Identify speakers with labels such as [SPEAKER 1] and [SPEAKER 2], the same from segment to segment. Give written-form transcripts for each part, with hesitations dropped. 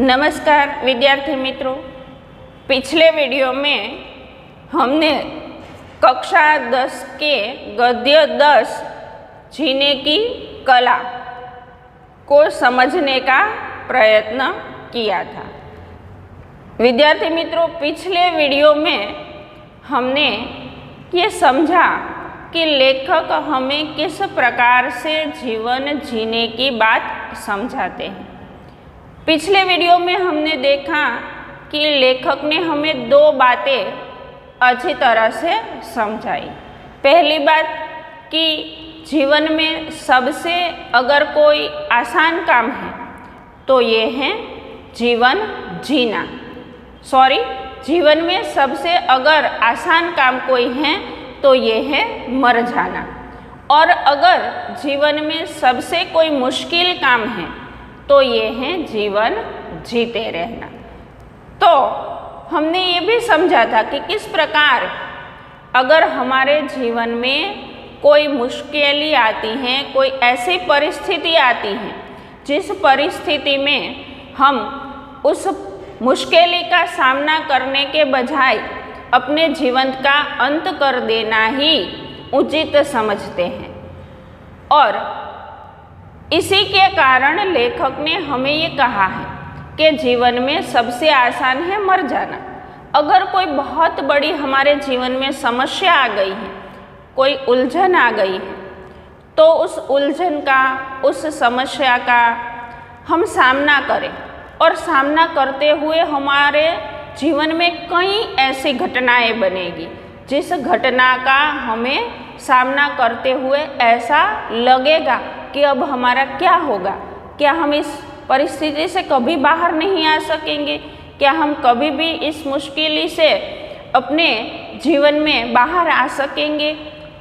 [SPEAKER 1] नमस्कार विद्यार्थी मित्रों, पिछले वीडियो में हमने कक्षा 10 के गद्य 10 जीने की कला को समझने का प्रयत्न किया था। विद्यार्थी मित्रों, पिछले वीडियो में हमने ये समझा कि लेखक हमें किस प्रकार से जीवन जीने की बात समझाते हैं। पिछले वीडियो में हमने देखा कि लेखक ने हमें दो बातें अच्छी तरह से समझाई। पहली बात कि जीवन में सबसे अगर कोई आसान काम है तो ये है जीवन जीना। जीवन में सबसे अगर आसान काम कोई है तो ये है मर जाना। और अगर जीवन में सबसे कोई मुश्किल काम है तो ये है जीवन जीते रहना। तो हमने ये भी समझा था कि किस प्रकार अगर हमारे जीवन में कोई मुश्किलें आती हैं, कोई ऐसी परिस्थिति आती है जिस परिस्थिति में हम उस मुश्किल का सामना करने के बजाय अपने जीवन का अंत कर देना ही उचित समझते हैं। और इसी के कारण लेखक ने हमें ये कहा है कि जीवन में सबसे आसान है मर जाना। अगर कोई बहुत बड़ी हमारे जीवन में समस्या आ गई है, कोई उलझन आ गई है, तो उस उलझन का, उस समस्या का हम सामना करें। और सामना करते हुए हमारे जीवन में कई ऐसी घटनाएं बनेगी जिस घटना का हमें सामना करते हुए ऐसा लगेगा कि अब हमारा क्या होगा, क्या हम इस परिस्थिति से कभी बाहर नहीं आ सकेंगे, क्या हम कभी भी इस मुश्किल से अपने जीवन में बाहर आ सकेंगे।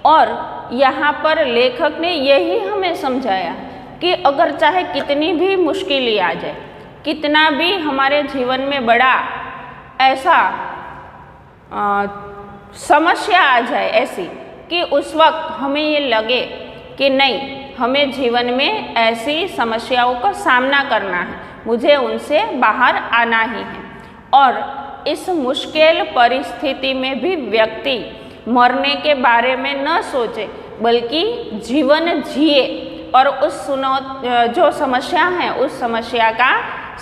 [SPEAKER 1] और यहाँ पर लेखक ने यही हमें समझाया कि अगर चाहे कितनी भी मुश्किलें आ जाए, कितना भी हमारे जीवन में बड़ा ऐसा समस्या आ जाए ऐसी कि उस वक्त हमें ये लगे कि नहीं, हमें जीवन में ऐसी समस्याओं का सामना करना है, मुझे उनसे बाहर आना ही है। और इस मुश्किल परिस्थिति में भी व्यक्ति मरने के बारे में न सोचे बल्कि जीवन जिए और उस जो समस्या है उस समस्या का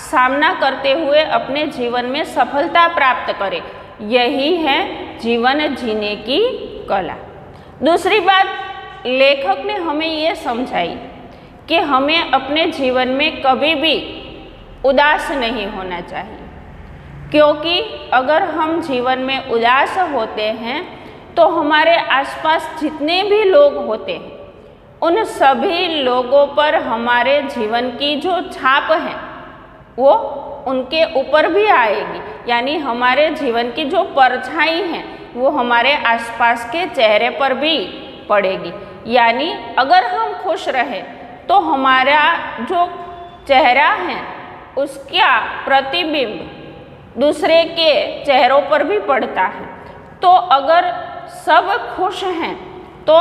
[SPEAKER 1] सामना करते हुए अपने जीवन में सफलता प्राप्त करे। यही है जीवन जीने की कला। दूसरी बात, लेखक ने हमें ये समझाई कि हमें अपने जीवन में कभी भी उदास नहीं होना चाहिए, क्योंकि अगर हम जीवन में उदास होते हैं तो हमारे आसपास जितने भी लोग होते हैं उन सभी लोगों पर हमारे जीवन की जो छाप है वो उनके ऊपर भी आएगी। यानी हमारे जीवन की जो परछाई है वो हमारे आसपास के चेहरे पर भी पड़ेगी। यानी अगर हम खुश रहें तो हमारा जो चेहरा है उसका प्रतिबिंब दूसरे के चेहरों पर भी पड़ता है। तो अगर सब खुश हैं तो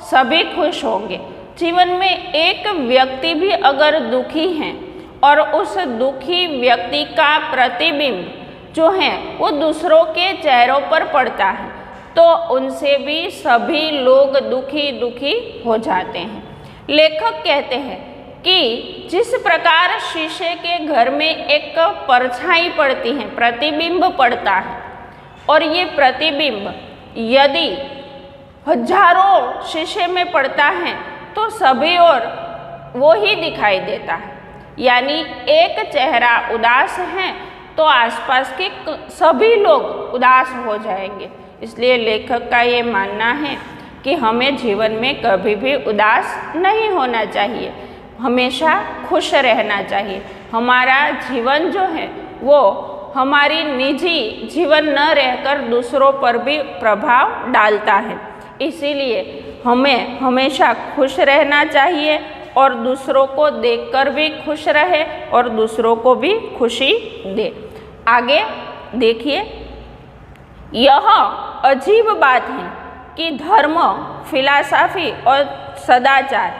[SPEAKER 1] सभी खुश होंगे। जीवन में एक व्यक्ति भी अगर दुखी है और उस दुखी व्यक्ति का प्रतिबिंब जो है वो दूसरों के चेहरों पर पड़ता है तो उनसे भी सभी लोग दुखी हो जाते हैं। लेखक कहते हैं कि जिस प्रकार शीशे के घर में एक परछाई पड़ती है, प्रतिबिंब पड़ता है, और ये प्रतिबिंब यदि हजारों शीशे में पड़ता है तो सभी और वो ही दिखाई देता है। यानी एक चेहरा उदास है तो आसपास के सभी लोग उदास हो जाएंगे। इसलिए लेखक का ये मानना है कि हमें जीवन में कभी भी उदास नहीं होना चाहिए, हमेशा खुश रहना चाहिए। हमारा जीवन जो है वो हमारी निजी जीवन न रहकर दूसरों पर भी प्रभाव डालता है। इसीलिए हमें हमेशा खुश रहना चाहिए और दूसरों को देखकर भी खुश रहे और दूसरों को भी खुशी दे। आगे देखिए, यह अजीब बात है कि धर्म, फिलॉसफी और सदाचार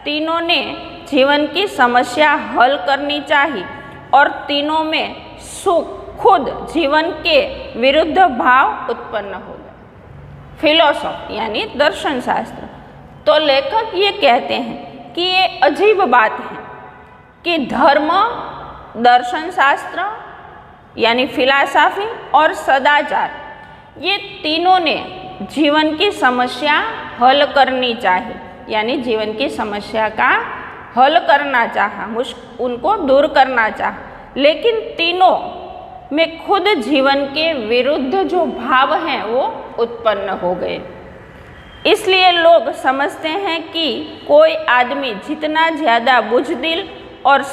[SPEAKER 1] तीनों ने जीवन की समस्या हल करनी चाहिए और तीनों में सुख खुद जीवन के विरुद्ध भाव उत्पन्न हो गए। फिलोसॉफी यानी दर्शन शास्त्र। तो लेखक ये कहते हैं कि ये अजीब बात है कि धर्म, दर्शन शास्त्र यानी फिलॉसफी और सदाचार, ये तीनों ने जीवन की समस्या हल करनी चाहिए, यानी जीवन की समस्या का हल करना चाहा, उनको दूर करना चाहा, लेकिन तीनों में खुद जीवन के विरुद्ध जो भाव हैं वो उत्पन्न हो गए। इसलिए लोग समझते हैं कि कोई आदमी जितना ज़्यादा बुझदिल और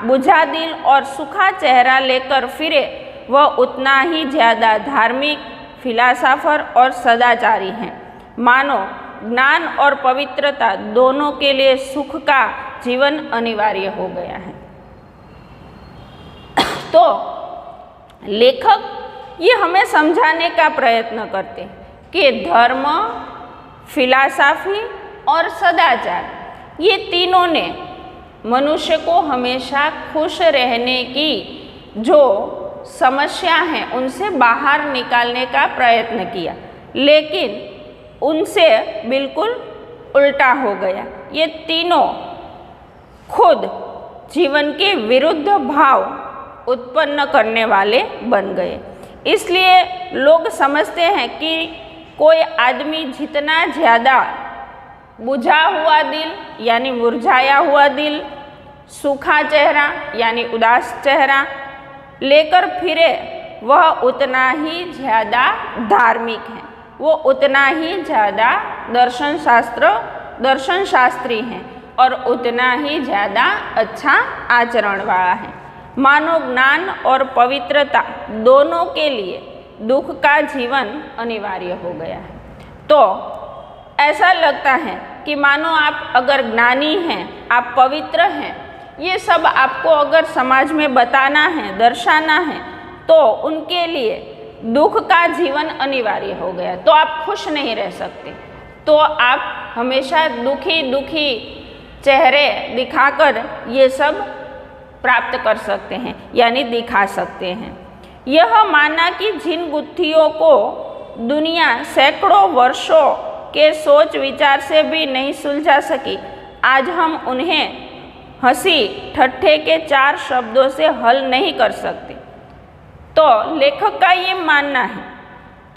[SPEAKER 1] बुझा दिल और सूखा चेहरा लेकर फिरे, वह उतना ही ज़्यादा धार्मिक, फिलॉसफर और सदाचारी हैं। मानो ज्ञान और पवित्रता दोनों के लिए सुख का जीवन अनिवार्य हो गया है। तो लेखक ये हमें समझाने का प्रयत्न करते हैं कि धर्म, फिलॉसफी और सदाचार, ये तीनों ने मनुष्य को हमेशा खुश रहने की जो समस्या है उनसे बाहर निकालने का प्रयत्न किया, लेकिन उनसे बिल्कुल उल्टा हो गया। ये तीनों खुद जीवन के विरुद्ध भाव उत्पन्न करने वाले बन गए। इसलिए लोग समझते हैं कि कोई आदमी जितना ज़्यादा बुझा हुआ दिल यानी मुरझाया हुआ दिल, सूखा चेहरा यानी उदास चेहरा लेकर फिरे, वह उतना ही ज़्यादा धार्मिक है, वो उतना ही ज़्यादा दर्शन शास्त्री हैं और उतना ही ज़्यादा अच्छा आचरण वाला है। मानव ज्ञान और पवित्रता दोनों के लिए दुख का जीवन अनिवार्य हो गया है। तो ऐसा लगता है कि मानो आप अगर ज्ञानी हैं, आप पवित्र हैं, ये सब आपको अगर समाज में बताना है, दर्शाना है, तो उनके लिए दुख का जीवन अनिवार्य हो गया, तो आप खुश नहीं रह सकते। तो आप हमेशा दुखी चेहरे दिखाकर ये सब प्राप्त कर सकते हैं, यानी दिखा सकते हैं। यह माना कि जिन गुत्थियों को दुनिया सैकड़ों वर्षों के सोच विचार से भी नहीं सुलझा सकी, आज हम उन्हें हंसी ठट्ठे के 4 शब्दों से हल नहीं कर सकते। तो लेखक का ये मानना है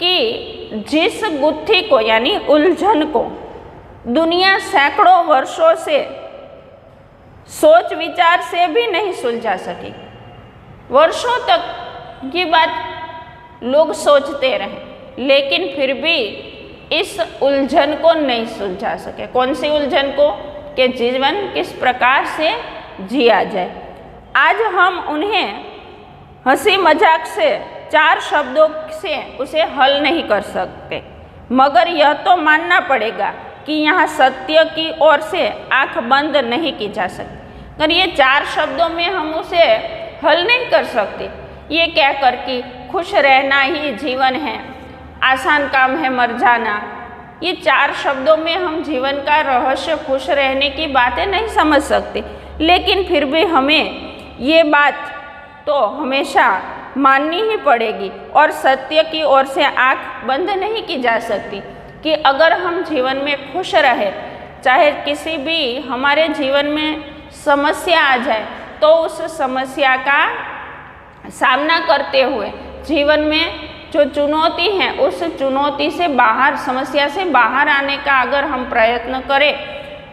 [SPEAKER 1] कि जिस गुत्थी को यानी उलझन को दुनिया सैकड़ों वर्षों से सोच विचार से भी नहीं सुलझा सकी, वर्षों तक ये बात लोग सोचते रहे, लेकिन फिर भी इस उलझन को नहीं सुलझा सके। कौन सी उलझन को? कि जीवन किस प्रकार से जिया जाए। आज हम उन्हें हंसी मजाक से 4 शब्दों से उसे हल नहीं कर सकते, मगर यह तो मानना पड़ेगा कि यहाँ सत्य की ओर से आंख बंद नहीं की जा सकती। अगर ये 4 शब्दों में हम उसे हल नहीं कर सकते, ये कहकर कि खुश रहना ही जीवन है, आसान काम है मर जाना, ये 4 शब्दों में हम जीवन का रहस्य, खुश रहने की बातें नहीं समझ सकते। लेकिन फिर भी हमें ये बात तो हमेशा माननी ही पड़ेगी और सत्य की ओर से आंख बंद नहीं की जा सकती कि अगर हम जीवन में खुश रहे, चाहे किसी भी हमारे जीवन में समस्या आ जाए, तो उस समस्या का सामना करते हुए जीवन में जो चुनौती है, उस चुनौती से बाहर, समस्या से बाहर आने का अगर हम प्रयत्न करें,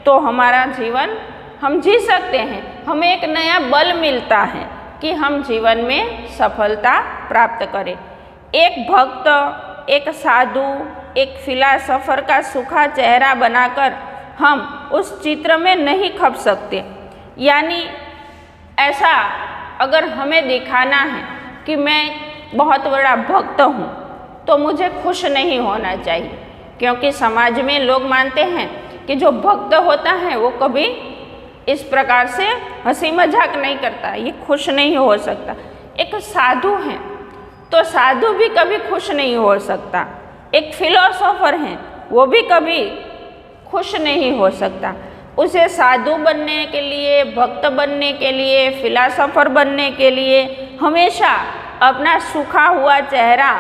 [SPEAKER 1] तो हमारा जीवन हम जी सकते हैं। हमें एक नया बल मिलता है कि हम जीवन में सफलता प्राप्त करें। एक भक्त, एक साधु, एक फिलॉसफर का सूखा चेहरा बनाकर हम उस चित्र में नहीं खप सकते। यानी ऐसा अगर हमें दिखाना है कि मैं बहुत बड़ा भक्त हूँ, तो मुझे खुश नहीं होना चाहिए, क्योंकि समाज में लोग मानते हैं कि जो भक्त होता है वो कभी इस प्रकार से हंसी मजाक नहीं करता, ये खुश नहीं हो सकता। एक साधु है तो साधु भी कभी खुश नहीं हो सकता। एक फिलोसोफर है वो भी कभी खुश नहीं हो सकता। उसे साधु बनने के लिए, भक्त बनने के लिए, फिलासफर बनने के लिए हमेशा अपना सूखा हुआ चेहरा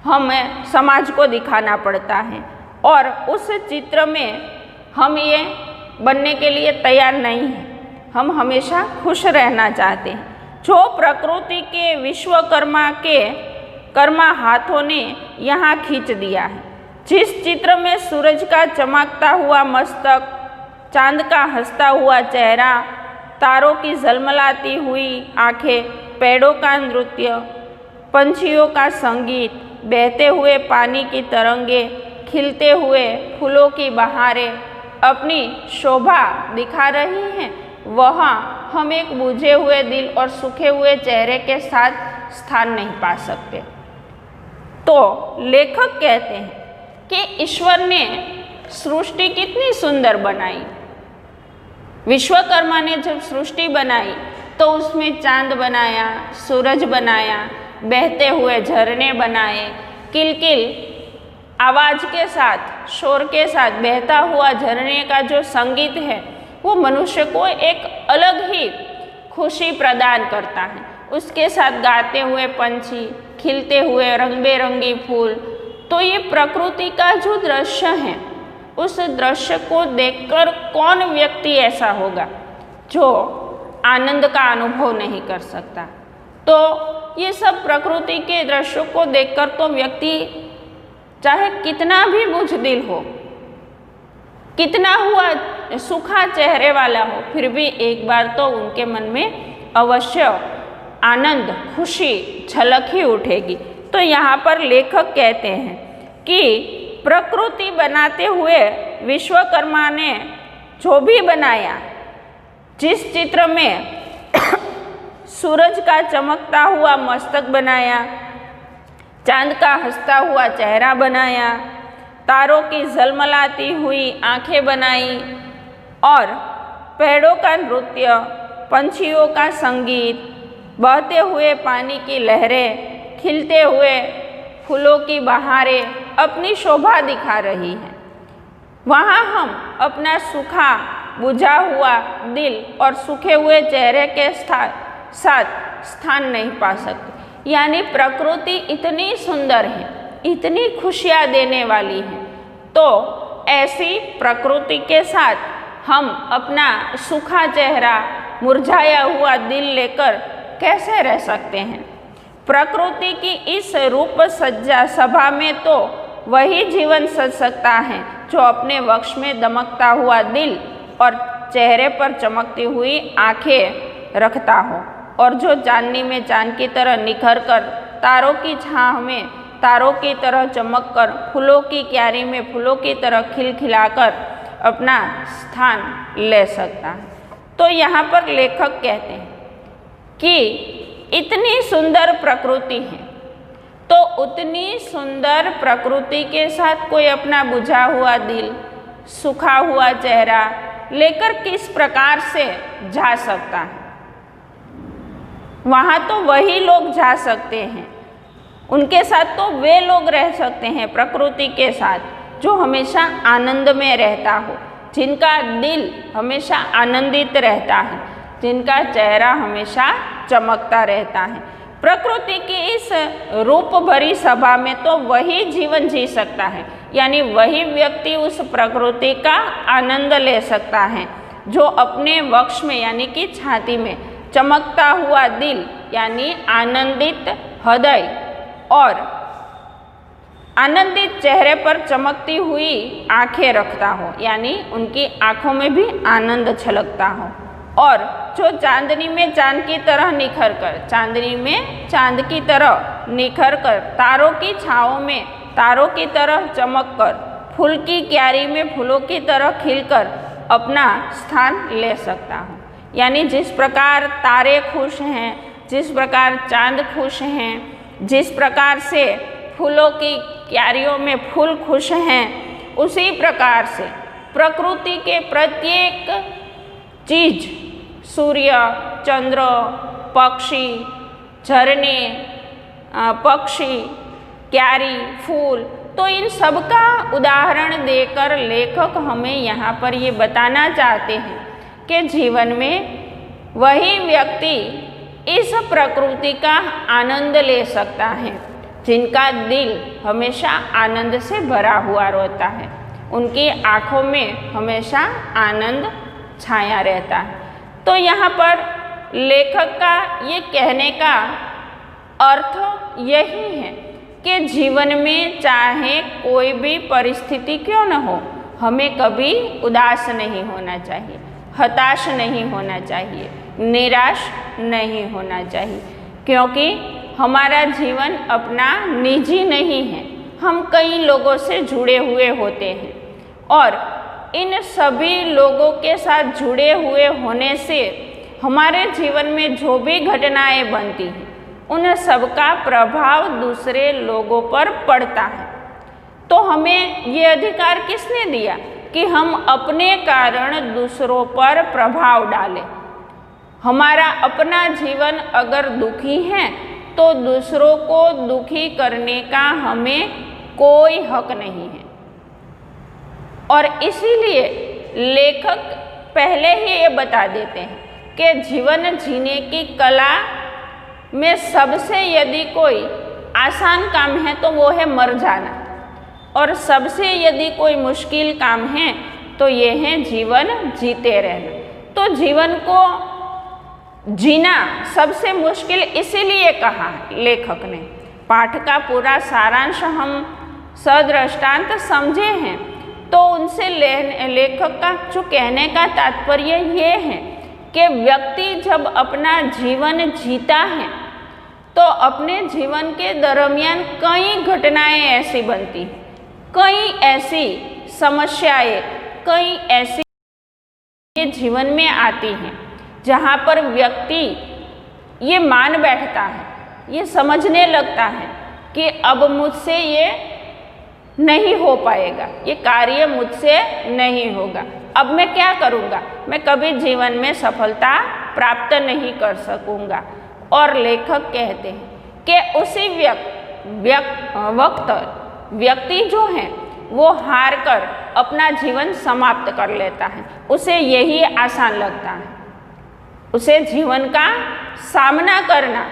[SPEAKER 1] हमें समाज को दिखाना पड़ता है और उस चित्र में हम ये बनने के लिए तैयार नहीं हैं। हम हमेशा खुश रहना चाहते हैं। जो प्रकृति के विश्वकर्मा के कर्मा हाथों ने यहाँ खींच दिया है, जिस चित्र में सूरज का चमकता हुआ मस्तक, चांद का हंसता हुआ चेहरा, तारों की झलमलाती हुई आंखें, पेड़ों का नृत्य, पंछियों का संगीत, बहते हुए पानी की तरंगे, खिलते हुए फूलों की बहारें अपनी शोभा दिखा रही हैं, वहाँ हम एक बुझे हुए दिल और सूखे हुए चेहरे के साथ स्थान नहीं पा सकते। तो लेखक कहते हैं कि ईश्वर ने सृष्टि कितनी सुंदर बनाई। विश्वकर्मा ने जब सृष्टि बनाई तो उसमें चांद बनाया, सूरज बनाया, बहते हुए झरने बनाए, किलकिल आवाज़ के साथ, शोर के साथ बहता हुआ झरने का जो संगीत है वो मनुष्य को एक अलग ही खुशी प्रदान करता है। उसके साथ गाते हुए पंछी, खिलते हुए रंग बिरंगी फूल। तो ये प्रकृति का जो दृश्य है, उस दृश्य को देखकर कौन व्यक्ति ऐसा होगा जो आनंद का अनुभव नहीं कर सकता। तो ये सब प्रकृति के दृश्यों को देखकर तो व्यक्ति चाहे कितना भी बुझदिल हो, कितना हुआ सूखा चेहरे वाला हो, फिर भी एक बार तो उनके मन में अवश्य आनंद, खुशी झलक ही उठेगी। तो यहाँ पर लेखक कहते हैं कि प्रकृति बनाते हुए विश्वकर्मा ने जो भी बनाया, जिस चित्र में सूरज का चमकता हुआ मस्तक बनाया, चांद का हंसता हुआ चेहरा बनाया, तारों की झलमलाती हुई आंखें बनाई और पेड़ों का नृत्य, पंछियों का संगीत, बहते हुए पानी की लहरें, खिलते हुए फूलों की बहारें अपनी शोभा दिखा रही हैं, वहाँ हम अपना सूखा बुझा हुआ दिल और सूखे हुए चेहरे के साथ स्थान नहीं पा सकते। यानी प्रकृति इतनी सुंदर है, इतनी खुशियाँ देने वाली है, तो ऐसी प्रकृति के साथ हम अपना सूखा चेहरा, मुरझाया हुआ दिल लेकर कैसे रह सकते हैं। प्रकृति की इस रूप सज्जा सभा में तो वही जीवन सज सकता है जो अपने वक्ष में दमकता हुआ दिल और चेहरे पर चमकती हुई आंखें रखता हो, और जो चांदनी में चांद की तरह निखर कर, तारों की छाँव में तारों की तरह चमक कर, फूलों की क्यारी में फूलों की तरह खिलखिलाकर अपना स्थान ले सकता है। तो यहाँ पर लेखक कहते हैं कि इतनी सुंदर प्रकृति है, तो उतनी सुंदर प्रकृति के साथ कोई अपना बुझा हुआ दिल, सूखा हुआ चेहरा लेकर किस प्रकार से जा सकता है। वहाँ तो वही लोग जा सकते हैं, उनके साथ तो वे लोग रह सकते हैं प्रकृति के साथ जो हमेशा आनंद में रहता हो, जिनका दिल हमेशा आनंदित रहता है, जिनका चेहरा हमेशा चमकता रहता है। प्रकृति की इस रूप भरी सभा में तो वही जीवन जी सकता है, यानी वही व्यक्ति उस प्रकृति का आनंद ले सकता है जो अपने वक्ष में यानी कि छाती में चमकता हुआ दिल यानी आनंदित हृदय और आनंदित चेहरे पर चमकती हुई आंखें रखता हो, यानी उनकी आंखों में भी आनंद छलकता हो, और जो चांदनी में चांद की तरह निखर कर, चांदनी में चांद की तरह निखर कर, तारों की छाँव में तारों की तरह चमक कर, फूल की क्यारी में फूलों की तरह खिलकर अपना स्थान ले सकता हो। यानी जिस प्रकार तारे खुश हैं, जिस प्रकार चांद खुश हैं, जिस प्रकार से फूलों की क्यारियों में फूल खुश हैं, उसी प्रकार से प्रकृति के प्रत्येक चीज, सूर्य, चंद्र, पक्षी, झरने, पक्षी, क्यारी, फूल, तो इन सब का उदाहरण देकर लेखक हमें यहाँ पर ये बताना चाहते हैं कि जीवन में वही व्यक्ति इस प्रकृति का आनंद ले सकता है जिनका दिल हमेशा आनंद से भरा हुआ रहता है, उनकी आँखों में हमेशा आनंद छाया रहता है। तो यहाँ पर लेखक का ये कहने का अर्थ यही है कि जीवन में चाहे कोई भी परिस्थिति क्यों न हो, हमें कभी उदास नहीं होना चाहिए, हताश नहीं होना चाहिए, निराश नहीं होना चाहिए, क्योंकि हमारा जीवन अपना निजी नहीं है। हम कई लोगों से जुड़े हुए होते हैं और इन सभी लोगों के साथ जुड़े हुए होने से हमारे जीवन में जो भी घटनाएं बनती हैं उन सब का प्रभाव दूसरे लोगों पर पड़ता है। तो हमें ये अधिकार किसने दिया कि हम अपने कारण दूसरों पर प्रभाव डालें। हमारा अपना जीवन अगर दुखी है तो दूसरों को दुखी करने का हमें कोई हक नहीं है। और इसीलिए लेखक पहले ही ये बता देते हैं कि जीवन जीने की कला में सबसे यदि कोई आसान काम है तो वो है मर जाना, और सबसे यदि कोई मुश्किल काम है तो ये है जीवन जीते रहना। तो जीवन को जीना सबसे मुश्किल इसीलिए कहा लेखक ने। पाठ का पूरा सारांश हम सदृष्टांत समझे हैं, तो उनसे लेखक का जो कहने का तात्पर्य ये है कि व्यक्ति जब अपना जीवन जीता है तो अपने जीवन के दरमियान कई घटनाएं ऐसी बनती, कई ऐसी समस्याएं, कई ऐसी जीवन में आती हैं जहाँ पर व्यक्ति ये मान बैठता है, ये समझने लगता है कि अब मुझसे ये नहीं हो पाएगा, ये कार्य मुझसे नहीं होगा, अब मैं क्या करूँगा, मैं कभी जीवन में सफलता प्राप्त नहीं कर सकूँगा। और लेखक कहते हैं कि उसी वक्त व्यक्ति जो है वो हार कर अपना जीवन समाप्त कर लेता है, उसे यही आसान लगता है। उसे जीवन का सामना करना,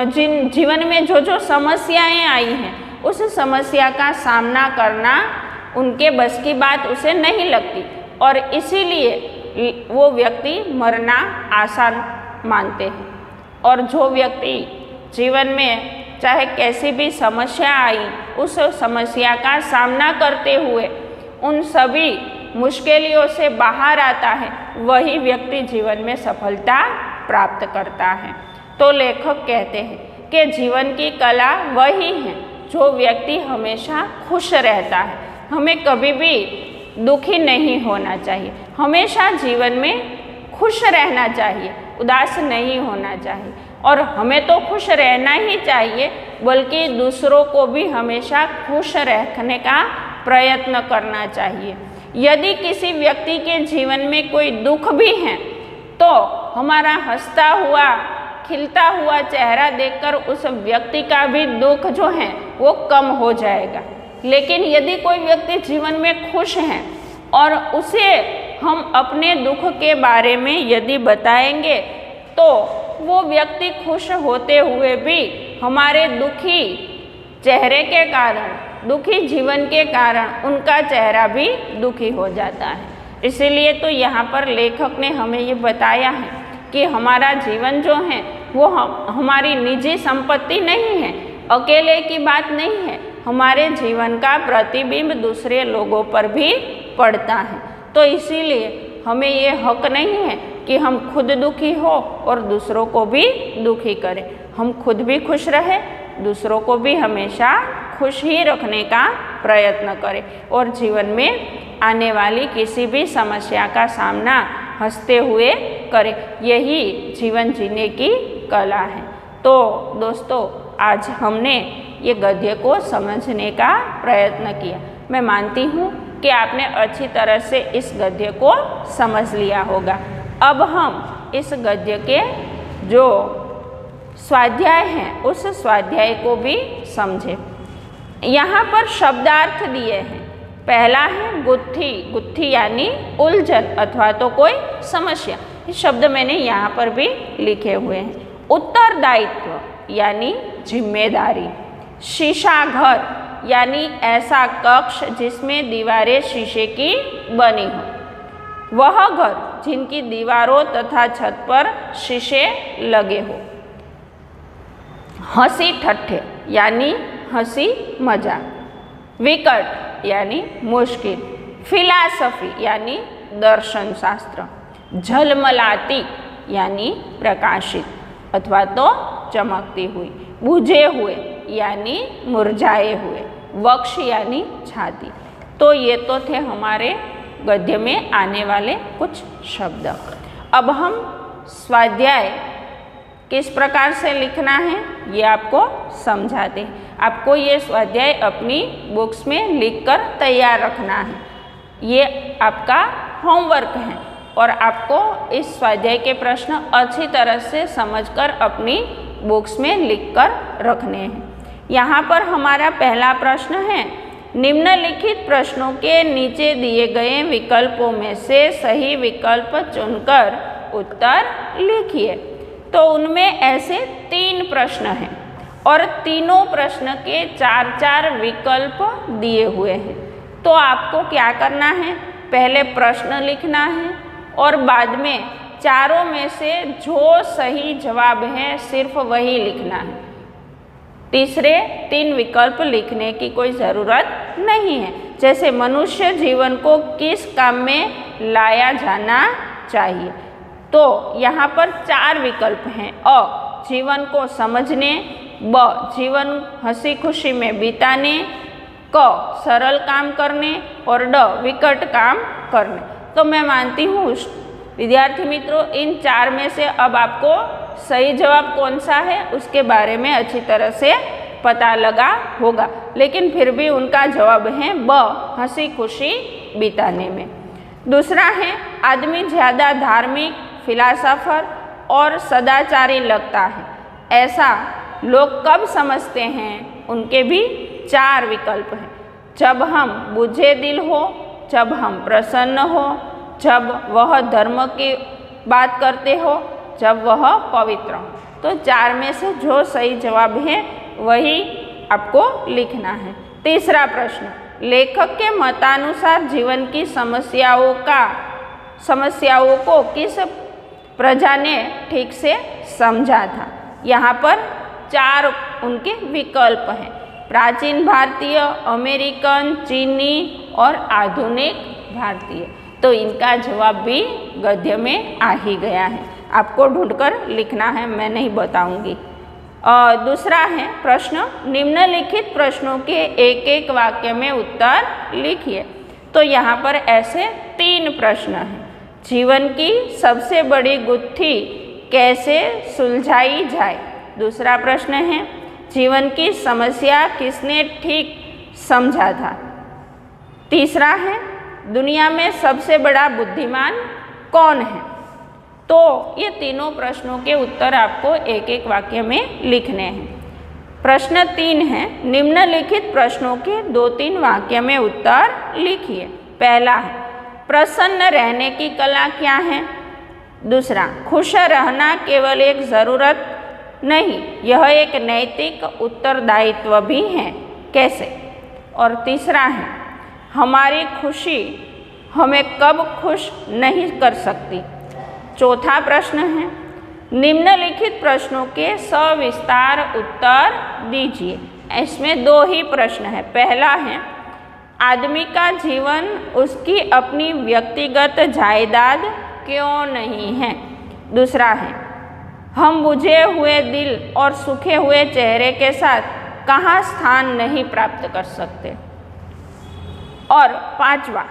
[SPEAKER 1] जिन जीवन में जो जो समस्याएं आई हैं उस समस्या का सामना करना उनके बस की बात उसे नहीं लगती, और इसीलिए वो व्यक्ति मरना आसान मानते हैं। और जो व्यक्ति जीवन में चाहे कैसी भी समस्या आई, उस समस्या का सामना करते हुए उन सभी मुश्किलों से बाहर आता है, वही व्यक्ति जीवन में सफलता प्राप्त करता है। तो लेखक कहते हैं कि जीवन की कला वही है जो व्यक्ति हमेशा खुश रहता है। हमें कभी भी दुखी नहीं होना चाहिए, हमेशा जीवन में खुश रहना चाहिए, उदास नहीं होना चाहिए। और हमें तो खुश रहना ही चाहिए, बल्कि दूसरों को भी हमेशा खुश रखने का प्रयत्न करना चाहिए। यदि किसी व्यक्ति के जीवन में कोई दुख भी है तो हमारा हंसता हुआ खिलता हुआ चेहरा देखकर उस व्यक्ति का भी दुख जो है वो कम हो जाएगा। लेकिन यदि कोई व्यक्ति जीवन में खुश है और उसे हम अपने दुख के बारे में यदि बताएंगे तो वो व्यक्ति खुश होते हुए भी हमारे दुखी चेहरे के कारण, दुखी जीवन के कारण उनका चेहरा भी दुखी हो जाता है। इसीलिए तो यहाँ पर लेखक ने हमें ये बताया है कि हमारा जीवन जो है वो हमारी निजी संपत्ति नहीं है, अकेले की बात नहीं है, हमारे जीवन का प्रतिबिंब दूसरे लोगों पर भी पड़ता है। तो इसीलिए हमें ये हक नहीं है कि हम खुद दुखी हो और दूसरों को भी दुखी करें। हम खुद भी खुश रहें, दूसरों को भी हमेशा खुश ही रखने का प्रयत्न करें और जीवन में आने वाली किसी भी समस्या का सामना हंसते हुए करें। यही जीवन जीने की कला है। तो दोस्तों, आज हमने ये गद्य को समझने का प्रयत्न किया। मैं मानती हूँ कि आपने अच्छी तरह से इस गद्य को समझ लिया होगा। अब हम इस गद्य के जो स्वाध्याय हैं उस स्वाध्याय को भी समझें। यहाँ पर शब्दार्थ दिए हैं। पहला है गुत्थी, गुत्थी यानी उलझन अथवा तो कोई समस्या, ये शब्द मैंने यहाँ पर भी लिखे हुए हैं। उत्तरदायित्व यानी जिम्मेदारी। शीशा घर यानी ऐसा कक्ष जिसमें दीवारें शीशे की बनी हो। वह घर जिनकी दीवारों तथा छत पर शीशे लगे हो। हंसी ठट्ठे यानी हंसी मजाक। विकट यानी मुश्किल। फिलॉसफी यानी दर्शन शास्त्र। झलमलाती यानी प्रकाशित अथवा तो चमकती हुई। बुझे हुए यानी मुरझाए हुए। वक्ष यानी छाती। तो ये तो थे हमारे गद्य में आने वाले कुछ शब्द। अब हम स्वाध्याय किस प्रकार से लिखना है ये आपको समझाते हैं। आपको ये स्वाध्याय अपनी बुक्स में लिखकर तैयार रखना है। ये आपका होमवर्क है और आपको इस स्वाध्याय के प्रश्न अच्छी तरह से समझकर अपनी बुक्स में लिखकर रखने हैं। यहाँ पर हमारा पहला प्रश्न है, निम्नलिखित प्रश्नों के नीचे दिए गए विकल्पों में से सही विकल्प चुनकर उत्तर लिखिए। तो उनमें ऐसे 3 प्रश्न हैं और तीनों प्रश्न के 4-4 विकल्प दिए हुए हैं। तो आपको क्या करना है, पहले प्रश्न लिखना है और बाद में चारों में से जो सही जवाब है सिर्फ वही लिखना है। तीसरे 3 विकल्प लिखने की कोई ज़रूरत नहीं है। जैसे मनुष्य जीवन को किस काम में लाया जाना चाहिए, तो यहाँ पर 4 विकल्प हैं। अ, जीवन को समझने। ब, जीवन हंसी खुशी में बिताने। क, सरल काम करने। और ड, विकट काम करने। तो मैं मानती हूँ विद्यार्थी मित्रों, इन 4 में से अब आपको सही जवाब कौन सा है उसके बारे में अच्छी तरह से पता लगा होगा, लेकिन फिर भी उनका जवाब है ब, हंसी खुशी बिताने में। दूसरा है, आदमी ज़्यादा धार्मिक, फिलासफर और सदाचारी लगता है, ऐसा लोग कब समझते हैं। उनके भी 4 विकल्प हैं। जब हम बुझे दिल हो, जब हम प्रसन्न हो, जब वह धर्म की बात करते हो, जब वह पवित्र हो। तो 4 में से जो सही जवाब है वही आपको लिखना है। तीसरा प्रश्न, लेखक के मतानुसार जीवन की समस्याओं को किस प्रजा ने ठीक से समझा था। यहाँ पर 4 उनके विकल्प हैं, प्राचीन भारतीय, अमेरिकन, चीनी और आधुनिक भारतीय। तो इनका जवाब भी गद्य में आ ही गया है, आपको ढूंढकर लिखना है, मैं नहीं बताऊंगी। दूसरा है प्रश्न, निम्नलिखित प्रश्नों के एक एक वाक्य में उत्तर लिखिए। तो यहाँ पर ऐसे 3 प्रश्न हैं। जीवन की सबसे बड़ी गुत्थी कैसे सुलझाई जाए। दूसरा प्रश्न है, जीवन की समस्या किसने ठीक समझा था। तीसरा है, दुनिया में सबसे बड़ा बुद्धिमान कौन है। तो ये तीनों प्रश्नों के उत्तर आपको एक एक वाक्य में लिखने हैं। प्रश्न 3 है, निम्नलिखित प्रश्नों के 2-3 वाक्य में उत्तर लिखिए। पहला है, प्रसन्न रहने की कला क्या है। दूसरा, खुश रहना केवल एक ज़रूरत नहीं, यह एक नैतिक उत्तरदायित्व भी है, कैसे। और तीसरा है, हमारी खुशी हमें कब खुश नहीं कर सकती। चौथा प्रश्न है, निम्नलिखित प्रश्नों के सविस्तार उत्तर दीजिए। इसमें 2 ही प्रश्न है। पहला है, आदमी का जीवन उसकी अपनी व्यक्तिगत जायदाद क्यों नहीं है। दूसरा है, हम बुझे हुए दिल और सूखे हुए चेहरे के साथ कहाँ स्थान नहीं प्राप्त कर सकते। और 5वां,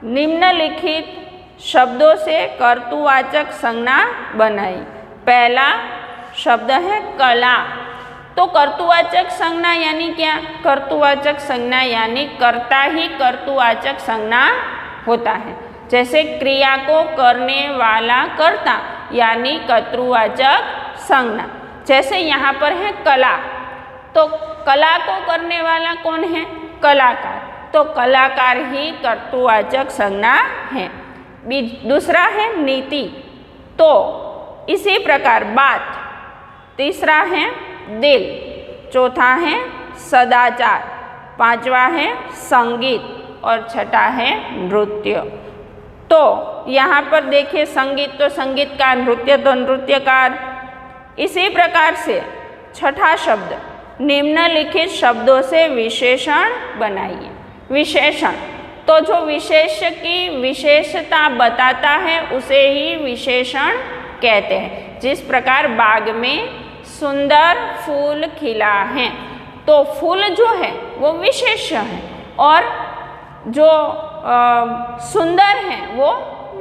[SPEAKER 1] निम्नलिखित शब्दों से कर्तुवाचक संज्ञा बनाई। पहला शब्द है कला। तो कर्तुवाचक संज्ञा यानी क्या। कर्तुवाचक संज्ञा यानी कर्ता ही कर्तुवाचक संज्ञा होता है। जैसे क्रिया को करने वाला कर्ता यानी कर्तृवाचक संज्ञा। जैसे यहाँ पर है कला, तो कला को करने वाला कौन है? कलाकार। तो कलाकार ही कर्तृवाचक संज्ञा है। दूसरा है नीति, तो इसी प्रकार बात। तीसरा है दिल, चौथा है सदाचार, पांचवा है संगीत और छठा है नृत्य। तो यहाँ पर देखिए संगीत तो संगीतकार, नृत्य तो नृत्यकार। इसी प्रकार से छठा शब्द, निम्नलिखित शब्दों से विशेषण बनाइए। विशेषण तो जो विशेष की विशेषता बताता है उसे ही विशेषण कहते हैं। जिस प्रकार बाग में सुंदर फूल खिला है, तो फूल जो है वो विशेष है और जो सुंदर है वो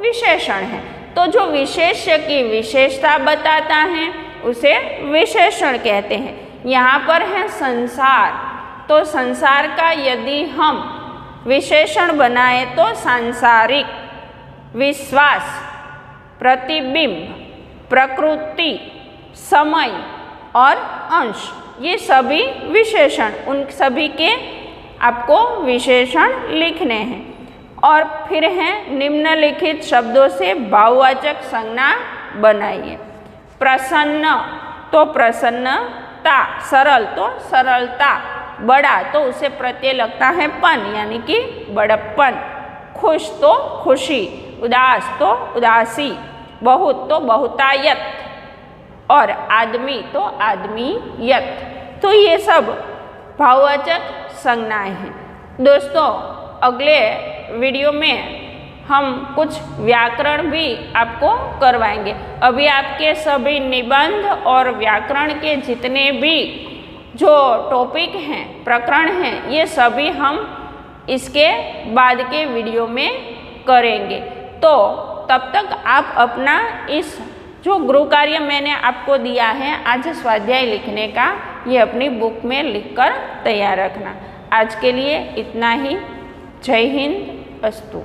[SPEAKER 1] विशेषण है। तो जो विशेष की विशेषता बताता है उसे विशेषण कहते हैं। यहाँ पर है संसार, तो संसार का यदि हम विशेषण बनाए तो सांसारिक, विश्वास, प्रतिबिंब, प्रकृति, समय और अंश, ये सभी विशेषण, उन सभी के आपको विशेषण लिखने हैं। और फिर है निम्नलिखित शब्दों से भाववाचक संज्ञा बनाइए। प्रसन्न तो प्रसन्नता, सरल तो सरलता, बड़ा तो उसे प्रत्यय लगता है पन यानी कि बड़प्पन, खुश तो खुशी, उदास तो उदासी, बहुत तो बहुतायत और आदमी तो आदमीयत। तो ये सब भाववाचक संज्ञाएं हैं। दोस्तों अगले वीडियो में हम कुछ व्याकरण भी आपको करवाएंगे। अभी आपके सभी निबंध और व्याकरण के जितने भी जो टॉपिक हैं, प्रकरण हैं, ये सभी हम इसके बाद के वीडियो में करेंगे। तो तब तक आप अपना इस जो गृह कार्य मैंने आपको दिया है आज स्वाध्याय लिखने का, ये अपनी बुक में लिखकर तैयार रखना। आज के लिए इतना ही। जय हिंद, अस्तु।